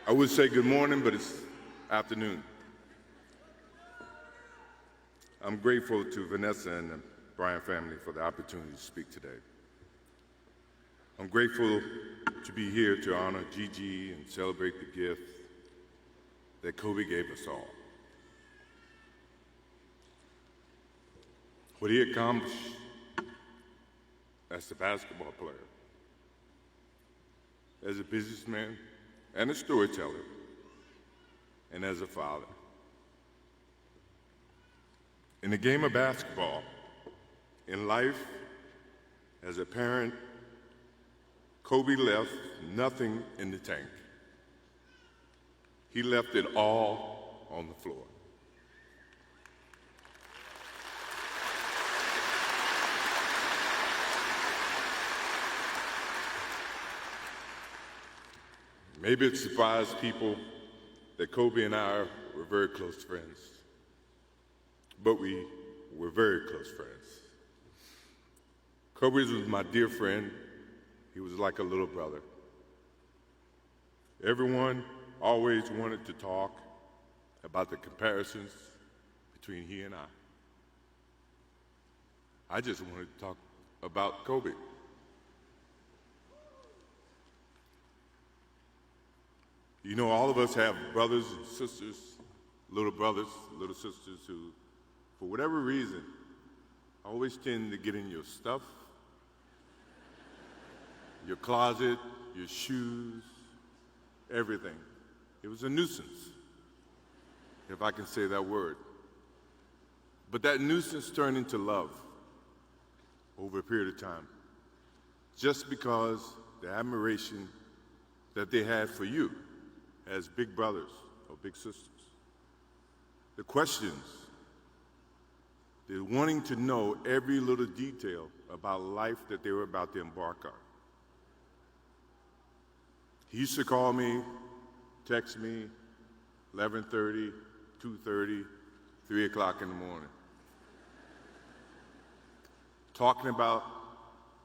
I would say good morning, but it's afternoon. I'm grateful to Vanessa and the Bryant family for the opportunity to speak today. I'm grateful to be here to honor Gigi and celebrate the gift that Kobe gave us all. What he accomplished as a basketball player, as a businessman, and a storyteller, and as a father. In the game of basketball, in life, as a parent, Kobe left nothing in the tank. He left it all on the floor. Maybe it surprised people that Kobe and I were very close friends, but we were very close friends. Kobe was my dear friend. He was like a little brother. Everyone always wanted to talk about the comparisons between he and I just wanted to talk about Kobe. You know, all of us have brothers and sisters, little sisters who, for whatever reason, always tend to get in your stuff, your closet, your shoes, everything. It was a nuisance, if I can say that word. But that nuisance turned into love over a period of time, just because the admiration that they had for you as big brothers or big sisters. The questions, they're wanting to know every little detail about life that they were about to embark on. He used to call me, text me, 11:30, 2:30, 3 o'clock in the morning, talking about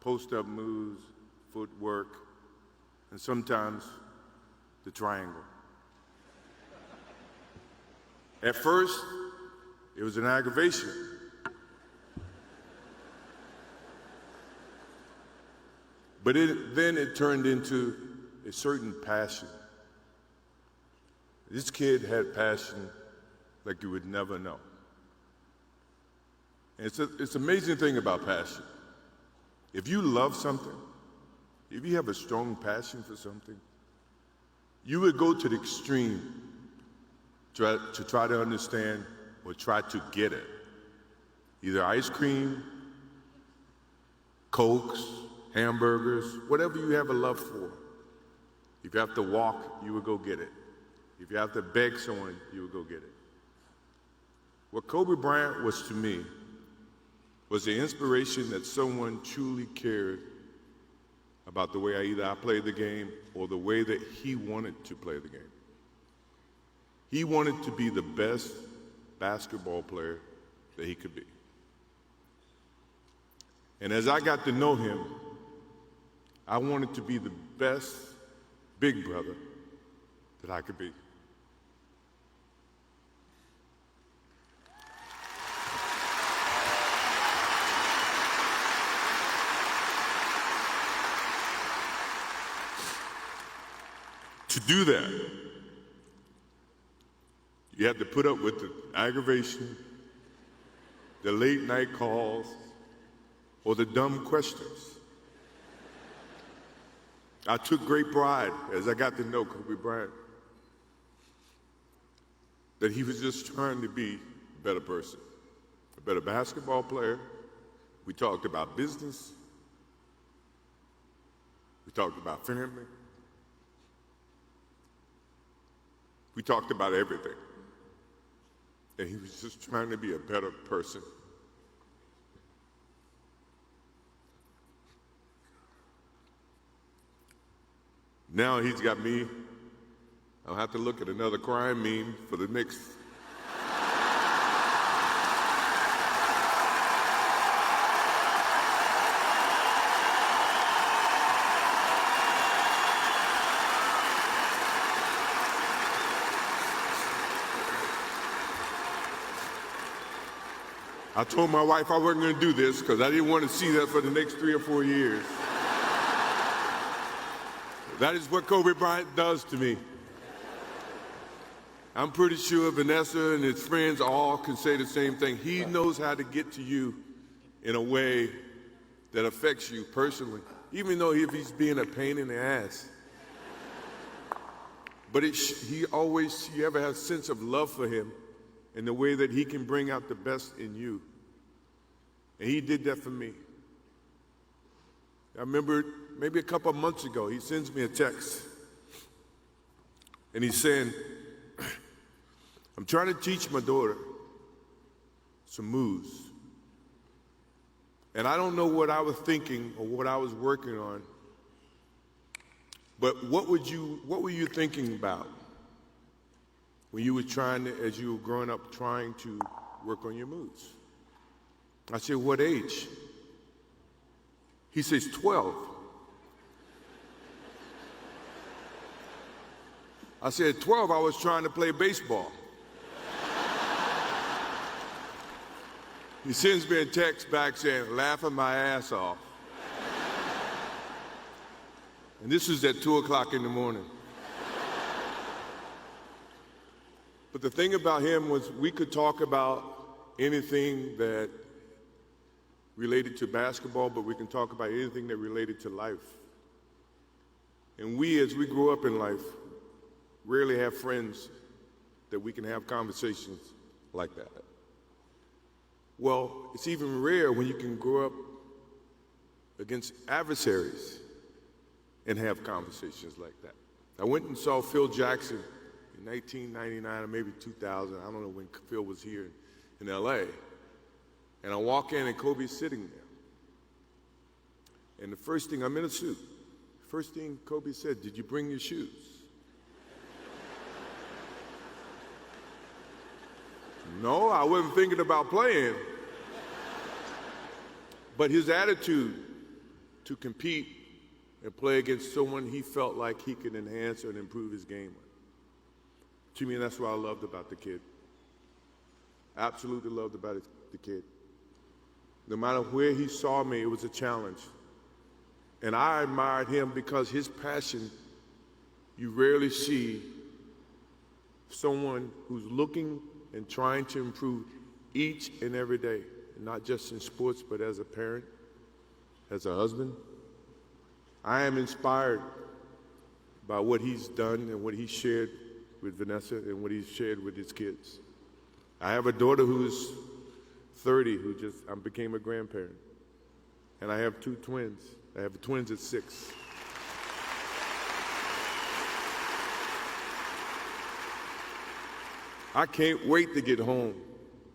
post-up moves, footwork, and sometimes the triangle. At first, it was an aggravation. But then it turned into a certain passion. This kid had passion like you would never know. And it's an amazing thing about passion. If you love something, if you have a strong passion for something, you would go to the extreme to try to understand or try to get it. Either ice cream, Cokes, hamburgers, whatever you have a love for. If you have to walk, you would go get it. If you have to beg someone, you would go get it. What Kobe Bryant was to me was the inspiration that someone truly cared about the way I played the game or the way that he wanted to play the game. He wanted to be the best basketball player that he could be. And as I got to know him, I wanted to be the best big brother that I could be. To do that, you have to put up with the aggravation, the late night calls, or the dumb questions. I took great pride as I got to know Kobe Bryant that he was just trying to be a better person, a better basketball player. We talked about business. We talked about family. We talked about everything. And he was just trying to be a better person. Now he's got me. I'll have to look at another crime meme for the next. I told my wife I wasn't going to do this because I didn't want to see that for the next 3 or 4 years. That is what Kobe Bryant does to me. I'm pretty sure Vanessa and his friends all can say the same thing. He knows how to get to you in a way that affects you personally, even though if he's being a pain in the ass. But you ever have a sense of love for him in the way that he can bring out the best in you. And he did that for me. I remember maybe a couple of months ago, he sends me a text. And he's saying, I'm trying to teach my daughter some moves. And I don't know what I was thinking or what I was working on, but what were you thinking about when you were as you were growing up, trying to work on your moves? I said, what age? He says, 12. I said, 12, I was trying to play baseball. He sends me a text back saying, laughing my ass off. And this is at 2 o'clock in the morning. But the thing about him was we could talk about anything that related to basketball, but we can talk about anything that related to life. And we, as we grow up in life, rarely have friends that we can have conversations like that. Well, it's even rare when you can grow up against adversaries and have conversations like that. I went and saw Phil Jackson in 1999 or maybe 2000. I don't know when Phil was here in LA. And I walk in and Kobe's sitting there. And the first thing, I'm in a suit. First thing Kobe said, did you bring your shoes? No, I wasn't thinking about playing. But his attitude to compete and play against someone he felt like he could enhance and improve his game with. To me, that's what I loved about the kid. Absolutely loved about the kid. No matter where he saw me, it was a challenge. And I admired him because his passion, you rarely see someone who's looking and trying to improve each and every day, not just in sports, but as a parent, as a husband. I am inspired by what he's done and what he shared with Vanessa and what he's shared with his kids. I have a daughter who's 30 who I became a grandparent. And I have 2 twins. I have twins at 6. I can't wait to get home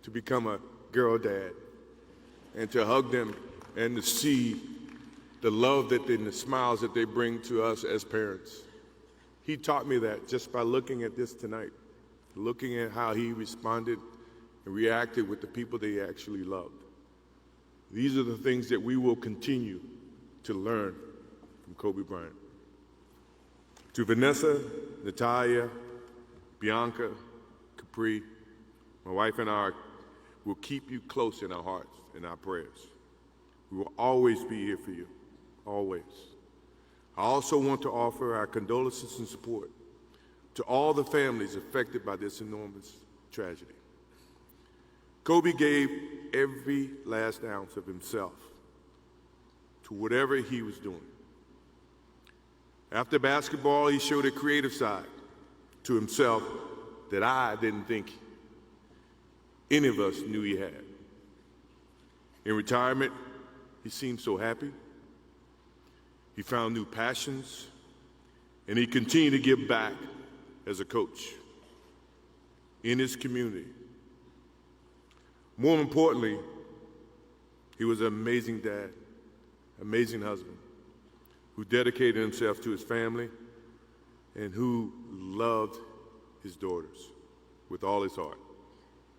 to become a girl dad and to hug them and to see the love and the smiles that they bring to us as parents. He taught me that just by looking at this tonight, looking at how he responded and reacted with the people that he actually loved. These are the things that we will continue to learn from Kobe Bryant. To Vanessa, Natalia, Bianca, Capri, my wife and I will keep you close in our hearts and our prayers. We will always be here for you, always. I also want to offer our condolences and support to all the families affected by this enormous tragedy. Kobe gave every last ounce of himself to whatever he was doing. After basketball, he showed a creative side to himself that I didn't think any of us knew he had. In retirement, he seemed so happy. He found new passions, and he continued to give back as a coach in his community. More importantly, he was an amazing dad, amazing husband, who dedicated himself to his family and who loved his daughters with all his heart.